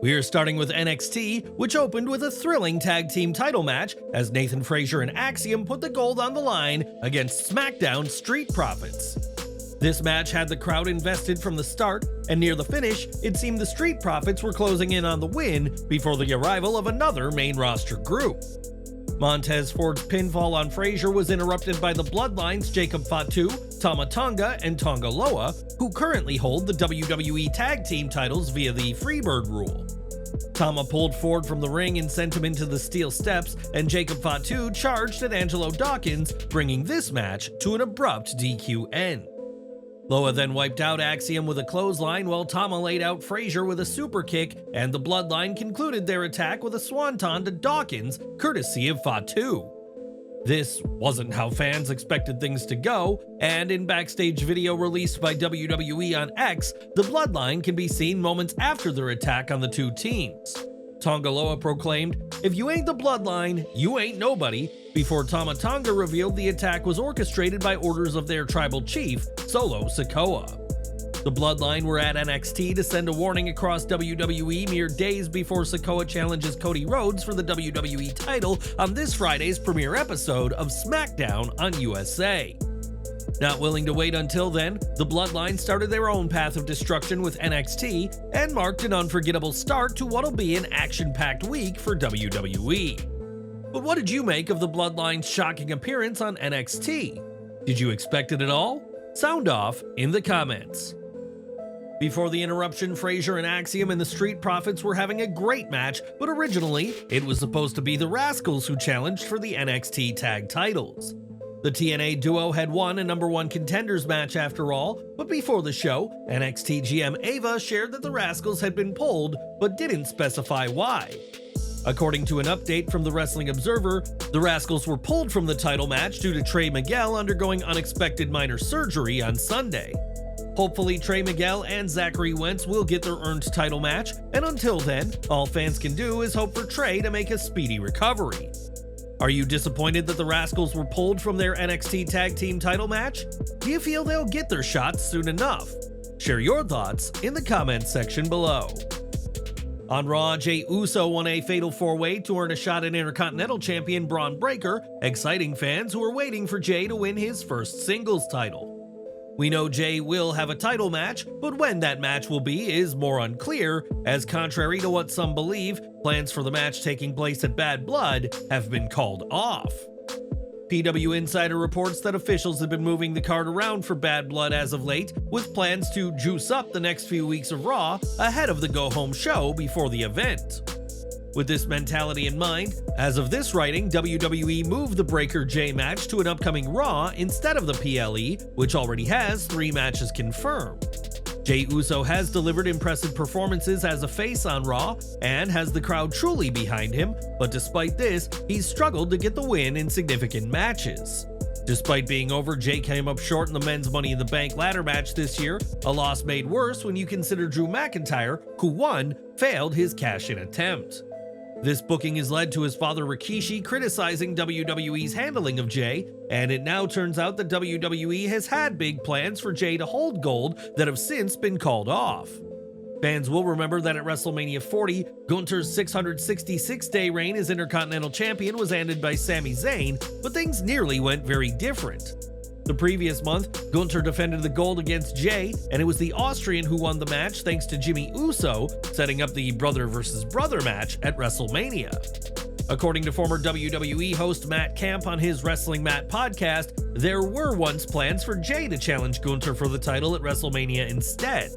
We're starting with NXT, which opened with a thrilling tag team title match as Nathan Frazer and Axiom put the gold on the line against SmackDown Street Profits. This match had the crowd invested from the start, and near the finish, it seemed the Street Profits were closing in on the win before the arrival of another main roster group. Montez Ford's pinfall on Frazer was interrupted by the Bloodline's Jacob Fatu, Tama Tonga, and Tonga Loa, who currently hold the WWE Tag Team titles via the Freebird rule. Tama pulled Ford from the ring and sent him into the steel steps, and Jacob Fatu charged at Angelo Dawkins, bringing this match to an abrupt DQ end. Loa then wiped out Axiom with a clothesline while Tama laid out Frazer with a super kick, and the Bloodline concluded their attack with a swanton to Dawkins, courtesy of Fatu. This wasn't how fans expected things to go, and in backstage video released by WWE on X, the Bloodline can be seen moments after their attack on the two teams. Tonga Loa proclaimed, "If you ain't the Bloodline, you ain't nobody," before Tama Tonga revealed the attack was orchestrated by orders of their tribal chief, Solo Sikoa. The Bloodline were at NXT to send a warning across WWE mere days before Sikoa challenges Cody Rhodes for the WWE title on this Friday's premiere episode of SmackDown on USA. Not willing to wait until then, the Bloodline started their own path of destruction with NXT and marked an unforgettable start to what'll be an action-packed week for WWE. But what did you make of the Bloodline's shocking appearance on NXT? Did you expect it at all? Sound off in the comments. Before the interruption, Frazer and Axiom and the Street Profits were having a great match, but originally, it was supposed to be the Rascalz who challenged for the NXT tag titles. The TNA duo had won a #1 contenders match after all, but before the show, NXT GM Ava shared that the Rascalz had been pulled, but didn't specify why. According to an update from the Wrestling Observer, the Rascalz were pulled from the title match due to Trey Miguel undergoing unexpected minor surgery on Sunday. Hopefully, Trey Miguel and Zachary Wentz will get their earned title match, and until then, all fans can do is hope for Trey to make a speedy recovery. Are you disappointed that the Rascalz were pulled from their NXT Tag Team title match? Do you feel they'll get their shots soon enough? Share your thoughts in the comments section below. On Raw, Jey Uso won a fatal 4-way to earn a shot at Intercontinental Champion Braun Breaker, exciting fans who are waiting for Jey to win his first singles title. We know Jey will have a title match, but when that match will be is more unclear, as contrary to what some believe, plans for the match taking place at Bad Blood have been called off. PW Insider reports that officials have been moving the card around for Bad Blood as of late, with plans to juice up the next few weeks of Raw ahead of the go-home show before the event. With this mentality in mind, as of this writing, WWE moved the Breaker Jey match to an upcoming Raw instead of the PLE, which already has 3 matches confirmed. Jey Uso has delivered impressive performances as a face on Raw and has the crowd truly behind him, but despite this, he's struggled to get the win in significant matches. Despite being over, Jey came up short in the men's Money in the Bank ladder match this year, a loss made worse when you consider Drew McIntyre, who won, failed his cash-in attempt. This booking has led to his father Rikishi criticizing WWE's handling of Jey, and it now turns out that WWE has had big plans for Jey to hold gold that have since been called off. Fans will remember that at WrestleMania 40, Gunther's 666-day reign as Intercontinental Champion was ended by Sami Zayn, but things nearly went very different. The previous month, Gunther defended the gold against Jey, and it was the Austrian who won the match thanks to Jimmy Uso, setting up the brother versus brother match at WrestleMania. According to former WWE host Matt Camp on his Wrestling Matt podcast, there were once plans for Jey to challenge Gunther for the title at WrestleMania instead.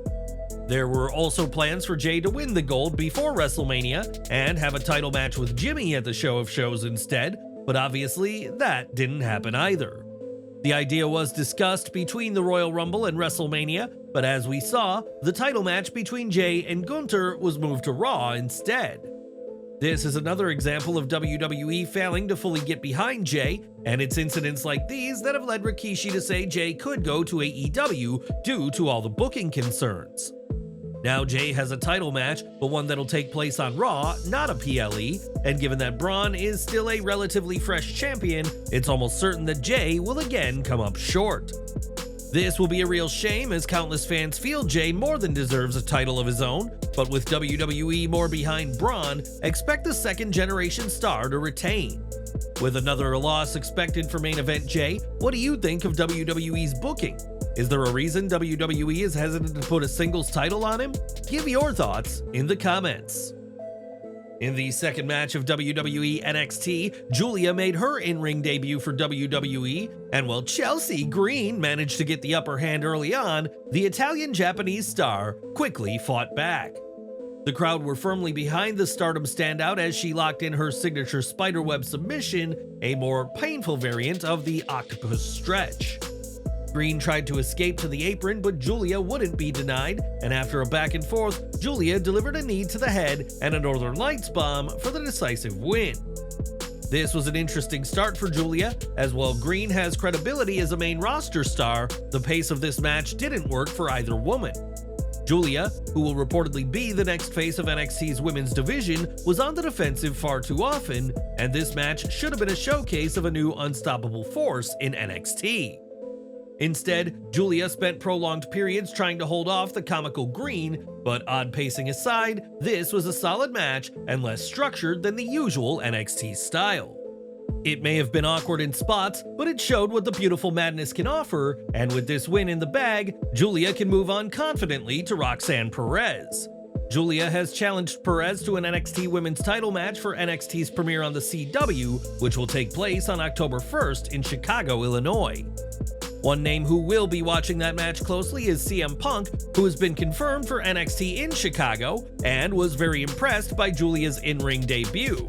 There were also plans for Jey to win the gold before WrestleMania and have a title match with Jimmy at the Show of Shows instead, but obviously that didn't happen either. The idea was discussed between the Royal Rumble and WrestleMania, but as we saw, the title match between Jey and Gunther was moved to Raw instead. This is another example of WWE failing to fully get behind Jey, and it's incidents like these that have led Rikishi to say Jey could go to AEW due to all the booking concerns. Now Jey has a title match, but one that'll take place on Raw, not a PLE, and given that Braun is still a relatively fresh champion, it's almost certain that Jey will again come up short. This will be a real shame as countless fans feel Jey more than deserves a title of his own, But with WWE more behind Braun, expect the second-generation star to retain. With another loss expected for main event Jey, what do you think of WWE's booking? Is there a reason WWE is hesitant to put a singles title on him? Give your thoughts in the comments. In the second match of WWE NXT, Giulia made her in-ring debut for WWE, and while Chelsea Green managed to get the upper hand early on, the Italian-Japanese star quickly fought back. The crowd were firmly behind the Stardom standout as she locked in her signature spiderweb submission, a more painful variant of the octopus stretch. Green tried to escape to the apron, but Giulia wouldn't be denied, and after a back and forth, Giulia delivered a knee to the head and a Northern Lights bomb for the decisive win. This was an interesting start for Giulia, as while Green has credibility as a main roster star, the pace of this match didn't work for either woman. Giulia, who will reportedly be the next face of NXT's women's division, was on the defensive far too often, and this match should have been a showcase of a new unstoppable force in NXT. Instead, Giulia spent prolonged periods trying to hold off the comical Green, but odd pacing aside, this was a solid match and less structured than the usual NXT style. It may have been awkward in spots, but it showed what the beautiful madness can offer, and with this win in the bag, Giulia can move on confidently to Roxanne Perez. Giulia has challenged Perez to an NXT Women's title match for NXT's premiere on the CW, which will take place on October 1st in Chicago, Illinois. One name who will be watching that match closely is CM Punk, who has been confirmed for NXT in Chicago and was very impressed by Giulia's in-ring debut.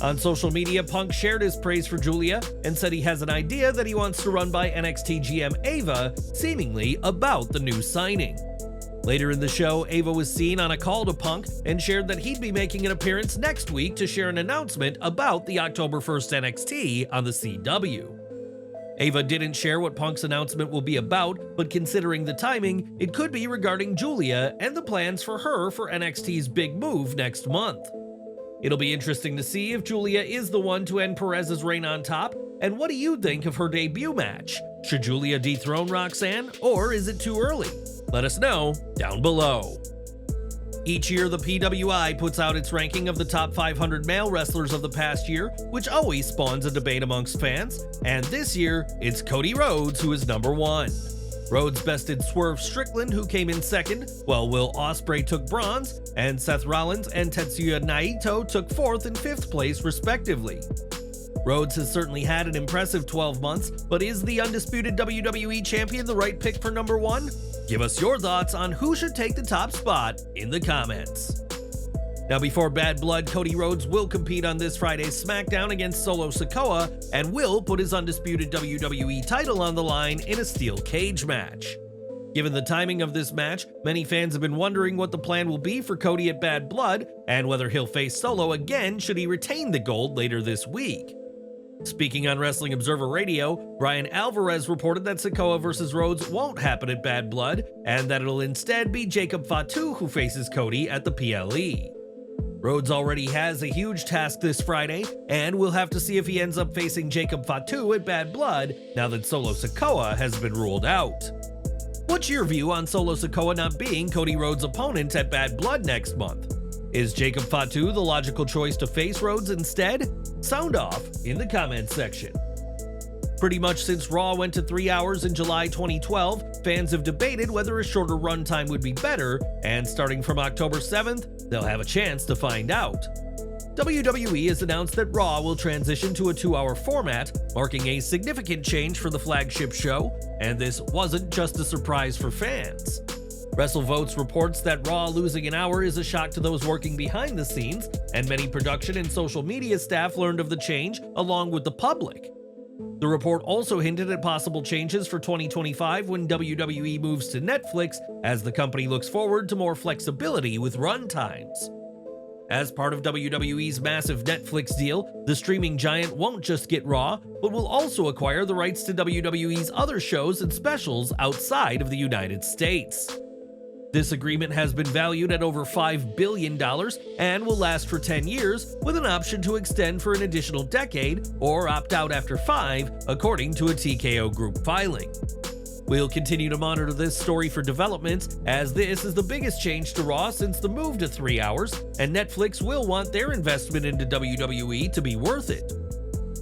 On social media, Punk shared his praise for Giulia and said he has an idea that he wants to run by NXT GM Ava, seemingly about the new signing. Later in the show, Ava was seen on a call to Punk and shared that he'd be making an appearance next week to share an announcement about the October 1st NXT on the CW. Ava didn't share what Punk's announcement will be about, but considering the timing, it could be regarding Giulia and the plans for her for NXT's big move next month. It'll be interesting to see if Giulia is the one to end Perez's reign on top, and what do you think of her debut match? Should Giulia dethrone Roxanne, or is it too early? Let us know down below. Each year, the PWI puts out its ranking of the top 500 male wrestlers of the past year, which always spawns a debate amongst fans, and this year, it's Cody Rhodes who is number one. Rhodes bested Swerve Strickland, who came in second, while Will Ospreay took bronze, and Seth Rollins and Tetsuya Naito took fourth and fifth place respectively. Rhodes has certainly had an impressive 12 months, but is the undisputed WWE champion the right pick for number one? Give us your thoughts on who should take the top spot in the comments. Now, before Bad Blood, Cody Rhodes will compete on this Friday's SmackDown against Solo Sikoa and will put his undisputed WWE title on the line in a steel cage match. Given the timing of this match, many fans have been wondering what the plan will be for Cody at Bad Blood and whether he'll face Solo again should he retain the gold later this week. Speaking on Wrestling Observer Radio, Brian Alvarez reported that Sikoa vs. Rhodes won't happen at Bad Blood, and that it'll instead be Jacob Fatu who faces Cody at the PLE. Rhodes already has a huge task this Friday, and we'll have to see if he ends up facing Jacob Fatu at Bad Blood now that Solo Sikoa has been ruled out. What's your view on Solo Sikoa not being Cody Rhodes' opponent at Bad Blood next month? Is Jacob Fatu the logical choice to face Rhodes instead? Sound off in the comments section. Pretty much since Raw went to 3 hours in July 2012, fans have debated whether a shorter runtime would be better, and starting from October 7th, they'll have a chance to find out. WWE has announced that Raw will transition to a 2-hour format, marking a significant change for the flagship show, and this wasn't just a surprise for fans. WrestleVotes reports that Raw losing an hour is a shock to those working behind the scenes, and many production and social media staff learned of the change along with the public. The report also hinted at possible changes for 2025 when WWE moves to Netflix, as the company looks forward to more flexibility with run times. As part of WWE's massive Netflix deal, the streaming giant won't just get Raw, but will also acquire the rights to WWE's other shows and specials outside of the United States. This agreement has been valued at over $5 billion and will last for 10 years, with an option to extend for an additional decade or opt out after 5, according to a TKO Group filing. We'll continue to monitor this story for developments, as this is the biggest change to Raw since the move to 3 hours, and Netflix will want their investment into WWE to be worth it.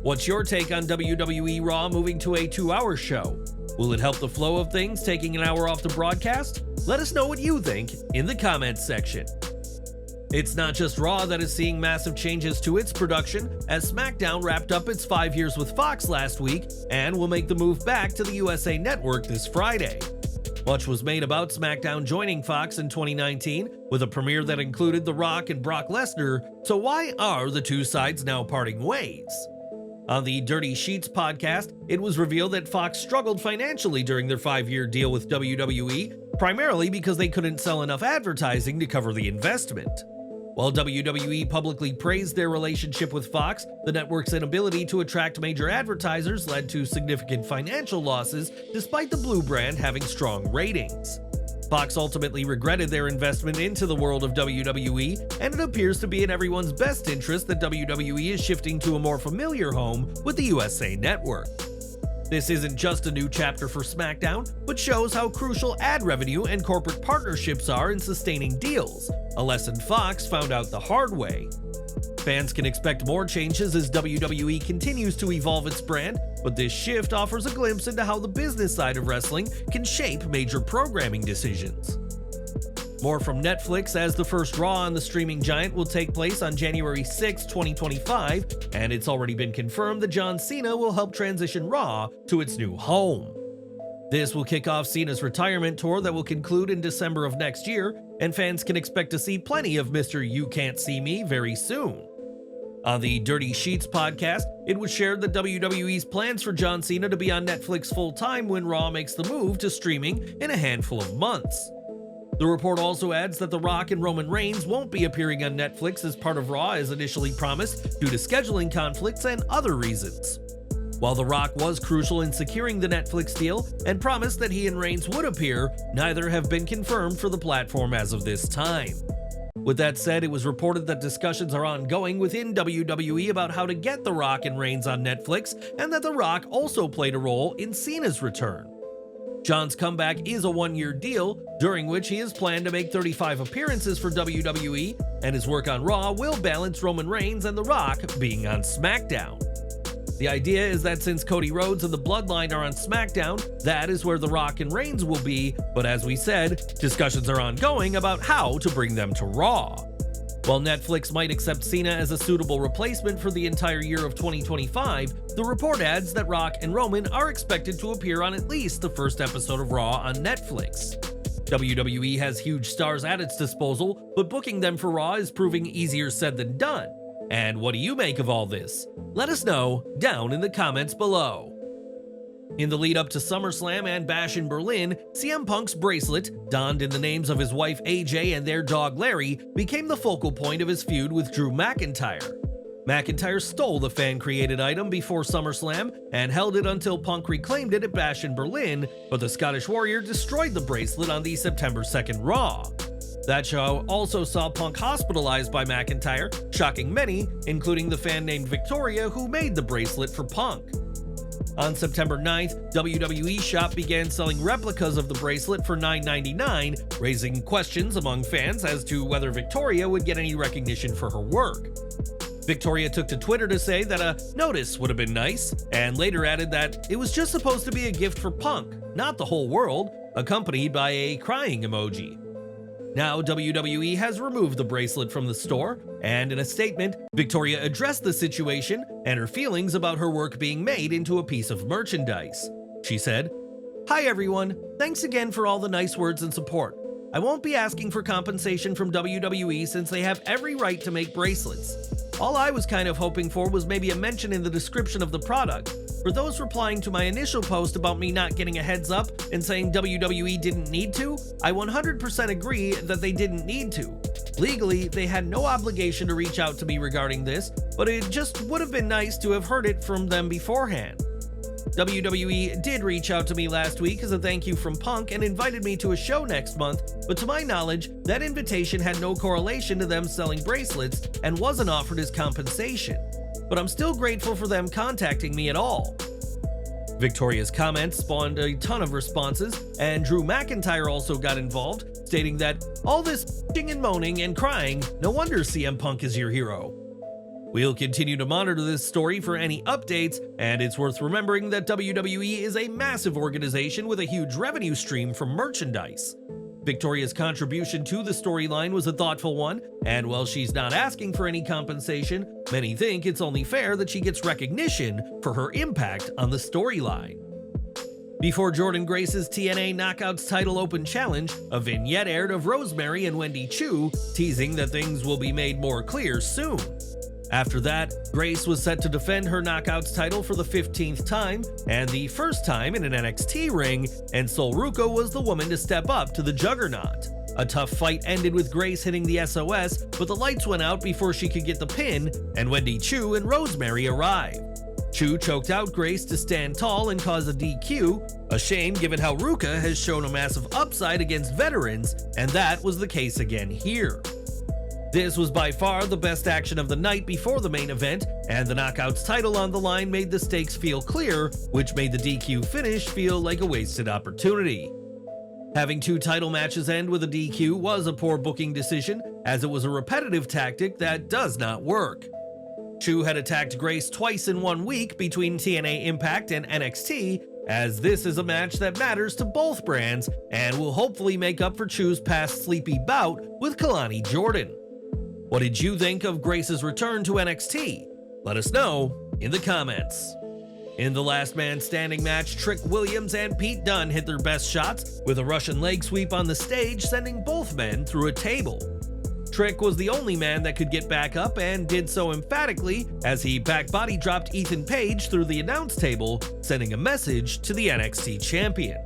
What's your take on WWE Raw moving to a 2-hour show? Will it help the flow of things, taking an hour off the broadcast? Let us know what you think in the comments section. It's not just Raw that is seeing massive changes to its production, as SmackDown wrapped up its 5 years with Fox last week and will make the move back to the USA Network this Friday. Much was made about SmackDown joining Fox in 2019, with a premiere that included The Rock and Brock Lesnar, so why are the two sides now parting ways? On the Dirty Sheets podcast, it was revealed that Fox struggled financially during their 5-year deal with WWE, primarily because they couldn't sell enough advertising to cover the investment. While WWE publicly praised their relationship with Fox, the network's inability to attract major advertisers led to significant financial losses, despite the Blue brand having strong ratings. Fox ultimately regretted their investment into the world of WWE, and it appears to be in everyone's best interest that WWE is shifting to a more familiar home with the USA Network. This isn't just a new chapter for SmackDown, but shows how crucial ad revenue and corporate partnerships are in sustaining deals, a lesson Fox found out the hard way. Fans can expect more changes as WWE continues to evolve its brand, but this shift offers a glimpse into how the business side of wrestling can shape major programming decisions. More from Netflix, as the first Raw on the streaming giant will take place on January 6, 2025, and it's already been confirmed that John Cena will help transition Raw to its new home. This will kick off Cena's retirement tour that will conclude in December of next year, and fans can expect to see plenty of Mr. You Can't See Me very soon. On the Dirty Sheets podcast, it was shared that WWE's plans for John Cena to be on Netflix full-time when Raw makes the move to streaming in a handful of months. The report also adds that The Rock and Roman Reigns won't be appearing on Netflix as part of Raw as initially promised due to scheduling conflicts and other reasons. While The Rock was crucial in securing the Netflix deal and promised that he and Reigns would appear, neither have been confirmed for the platform as of this time. With that said, it was reported that discussions are ongoing within WWE about how to get The Rock and Reigns on Netflix, and that The Rock also played a role in Cena's return. John's comeback is a 1-year deal, during which he is planned to make 35 appearances for WWE, and his work on Raw will balance Roman Reigns and The Rock being on SmackDown. The idea is that since Cody Rhodes and the Bloodline are on SmackDown, that is where The Rock and Reigns will be, but as we said, discussions are ongoing about how to bring them to Raw. While Netflix might accept Cena as a suitable replacement for the entire year of 2025, the report adds that Rock and Roman are expected to appear on at least the first episode of Raw on Netflix. WWE has huge stars at its disposal, but booking them for Raw is proving easier said than done. And what do you make of all this? Let us know down in the comments below. In the lead up to SummerSlam and Bash in Berlin, CM Punk's bracelet, donned in the names of his wife AJ and their dog Larry, became the focal point of his feud with Drew McIntyre. McIntyre stole the fan-created item before SummerSlam and held it until Punk reclaimed it at Bash in Berlin, but the Scottish Warrior destroyed the bracelet on the September 2nd Raw. That show also saw Punk hospitalized by McIntyre, shocking many, including the fan named Victoria who made the bracelet for Punk. On September 9th, WWE Shop began selling replicas of the bracelet for $9.99, raising questions among fans as to whether Victoria would get any recognition for her work. Victoria took to Twitter to say that a notice would have been nice, and later added that it was just supposed to be a gift for Punk, not the whole world, accompanied by a crying emoji. Now, WWE has removed the bracelet from the store, and in a statement, Victoria addressed the situation and her feelings about her work being made into a piece of merchandise. She said, "Hi everyone, thanks again for all the nice words and support. I won't be asking for compensation from WWE since they have every right to make bracelets. All I was kind of hoping for was maybe a mention in the description of the product. For those replying to my initial post about me not getting a heads up and saying WWE didn't need to, I 100% agree that they didn't need to. Legally, they had no obligation to reach out to me regarding this, but it just would have been nice to have heard it from them beforehand. WWE did reach out to me last week as a thank you from Punk and invited me to a show next month, but to my knowledge, that invitation had no correlation to them selling bracelets and wasn't offered as compensation. But I'm still grateful for them contacting me at all." Victoria's comments spawned a ton of responses, and Drew McIntyre also got involved, stating that all this bitching and moaning and crying, no wonder CM Punk is your hero. We'll continue to monitor this story for any updates, and it's worth remembering that WWE is a massive organization with a huge revenue stream from merchandise. Victoria's contribution to the storyline was a thoughtful one, and while she's not asking for any compensation, many think it's only fair that she gets recognition for her impact on the storyline. Before Jordynne Grace's TNA Knockouts title open challenge, a vignette aired of Rosemary and Wendy Choo, teasing that things will be made more clear soon. After that, Grace was set to defend her Knockouts title for the 15th time, and the first time in an NXT ring, and Sol Ruca was the woman to step up to the Juggernaut. A tough fight ended with Grace hitting the SOS, but the lights went out before she could get the pin, and Wendy Choo and Rosemary arrived. Choo choked out Grace to stand tall and cause a DQ, a shame given how Ruca has shown a massive upside against veterans, and that was the case again here. This was by far the best action of the night before the main event, and the Knockouts title on the line made the stakes feel clear, which made the DQ finish feel like a wasted opportunity. Having two title matches end with a DQ was a poor booking decision, as it was a repetitive tactic that does not work. Choo had attacked Grace twice in 1 week between TNA Impact and NXT, as this is a match that matters to both brands and will hopefully make up for Choo's past sleepy bout with Kalani Jordynne. What did you think of Grace's return to NXT? Let us know in the comments. In the last man standing match, Trick Williams and Pete Dunne hit their best shots with a Russian leg sweep on the stage, sending both men through a table. Trick was the only man that could get back up and did so emphatically as he back body dropped Ethan Page through the announce table, sending a message to the NXT champion.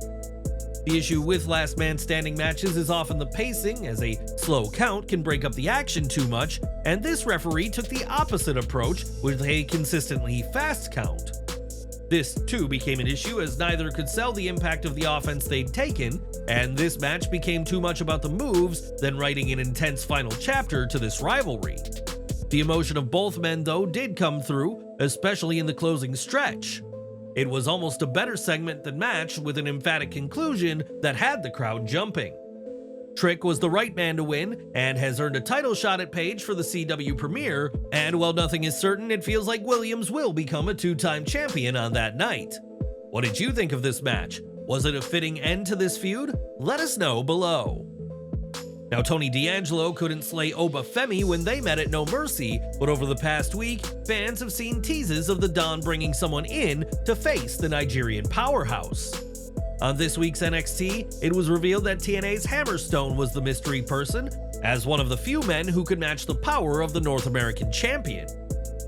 The issue with last man standing matches is often the pacing, as a slow count can break up the action too much, and this referee took the opposite approach with a consistently fast count. This too became an issue as neither could sell the impact of the offense they'd taken, and this match became too much about the moves than writing an intense final chapter to this rivalry. The emotion of both men though did come through, especially in the closing stretch. It was almost a better segment than match, with an emphatic conclusion that had the crowd jumping. Trick was the right man to win and has earned a title shot at Page for the CW premiere, and while nothing is certain, it feels like Williams will become a two-time champion on that night. What did you think of this match? Was it a fitting end to this feud? Let us know below. Now, Tony D'Angelo couldn't slay Oba Femi when they met at No Mercy, but over the past week, fans have seen teases of the Don bringing someone in to face the Nigerian powerhouse. On this week's NXT, it was revealed that TNA's Hammerstone was the mystery person, as one of the few men who could match the power of the North American champion.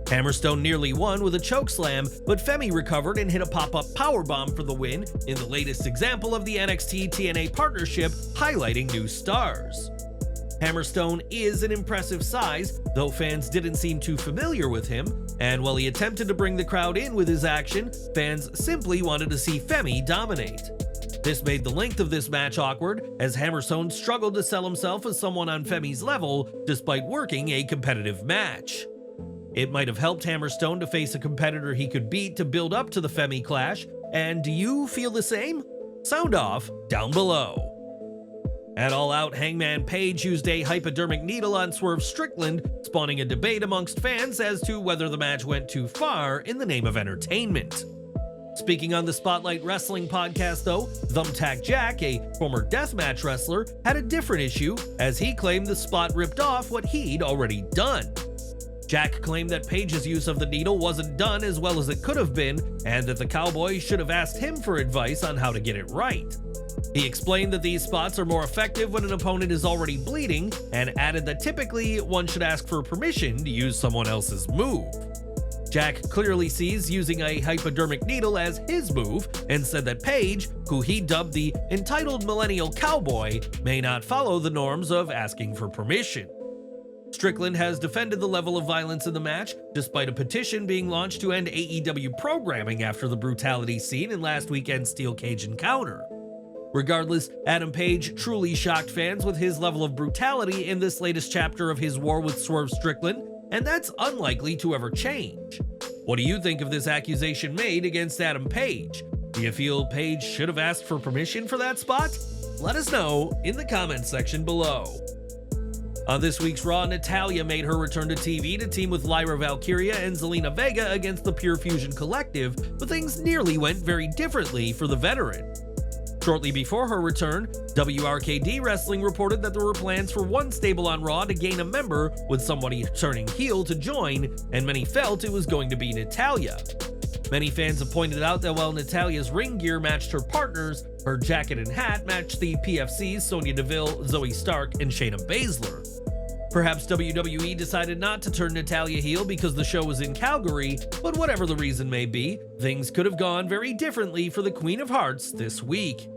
Hammerstone nearly won with a chokeslam, but Femi recovered and hit a pop-up powerbomb for the win in the latest example of the NXT-TNA partnership, highlighting new stars. Hammerstone is an impressive size, though fans didn't seem too familiar with him, and while he attempted to bring the crowd in with his action, fans simply wanted to see Femi dominate. This made the length of this match awkward, as Hammerstone struggled to sell himself as someone on Femi's level despite working a competitive match. It might have helped Hammerstone to face a competitor he could beat to build up to the Femi clash, and do you feel the same? Sound off down below. At All Out, Hangman Page used a hypodermic needle on Swerve Strickland, spawning a debate amongst fans as to whether the match went too far in the name of entertainment. Speaking on the Spotlight Wrestling podcast though, Thumbtack Jack, a former deathmatch wrestler, had a different issue as he claimed the spot ripped off what he'd already done. Jack claimed that Page's use of the needle wasn't done as well as it could have been, and that the Cowboy should have asked him for advice on how to get it right. He explained that these spots are more effective when an opponent is already bleeding, and added that typically one should ask for permission to use someone else's move. Jack clearly sees using a hypodermic needle as his move, and said that Page, who he dubbed the entitled millennial cowboy, may not follow the norms of asking for permission. Strickland has defended the level of violence in the match, despite a petition being launched to end AEW programming after the brutality seen in last weekend's Steel Cage encounter. Regardless, Adam Page truly shocked fans with his level of brutality in this latest chapter of his war with Swerve Strickland, and that's unlikely to ever change. What do you think of this accusation made against Adam Page? Do you feel Paige should have asked for permission for that spot? Let us know in the comments section below. On this week's Raw, Natalya made her return to TV to team with Lyra Valkyria and Zelina Vega against the Pure Fusion Collective, but things nearly went very differently for the veteran. Shortly before her return, WRKD Wrestling reported that there were plans for one stable on Raw to gain a member, with somebody turning heel to join, and many felt it was going to be Natalya. Many fans have pointed out that while Natalya's ring gear matched her partners, her jacket and hat matched the PFC's Sonya Deville, Zoe Stark, and Shayna Baszler. Perhaps WWE decided not to turn Natalya heel because the show was in Calgary, but whatever the reason may be, things could have gone very differently for the Queen of Hearts this week.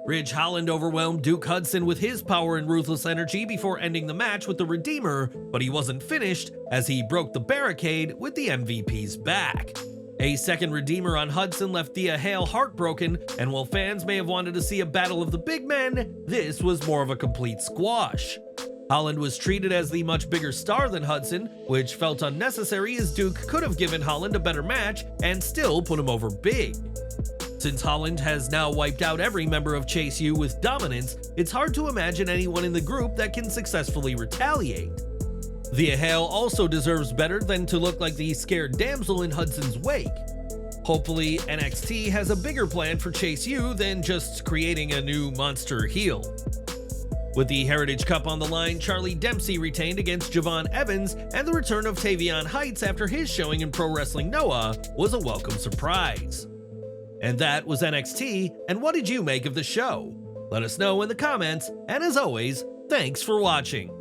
Ridge Holland overwhelmed Duke Hudson with his power and ruthless energy before ending the match with the Redeemer, but he wasn't finished as he broke the barricade with the MVP's back. A second Redeemer on Hudson left Thea Hale heartbroken, and while fans may have wanted to see a battle of the big men, this was more of a complete squash. Holland was treated as the much bigger star than Hudson, which felt unnecessary as Duke could have given Holland a better match and still put him over big. Since Holland has now wiped out every member of Chase U with dominance, it's hard to imagine anyone in the group that can successfully retaliate. Thea Hale also deserves better than to look like the scared damsel in Hudson's wake. Hopefully, NXT has a bigger plan for Chase U than just creating a new monster heel. With the Heritage Cup on the line, Charlie Dempsey retained against Javon Evans, and the return of Tavion Heights after his showing in Pro Wrestling Noah was a welcome surprise. And that was NXT, and what did you make of the show? Let us know in the comments, and as always, thanks for watching.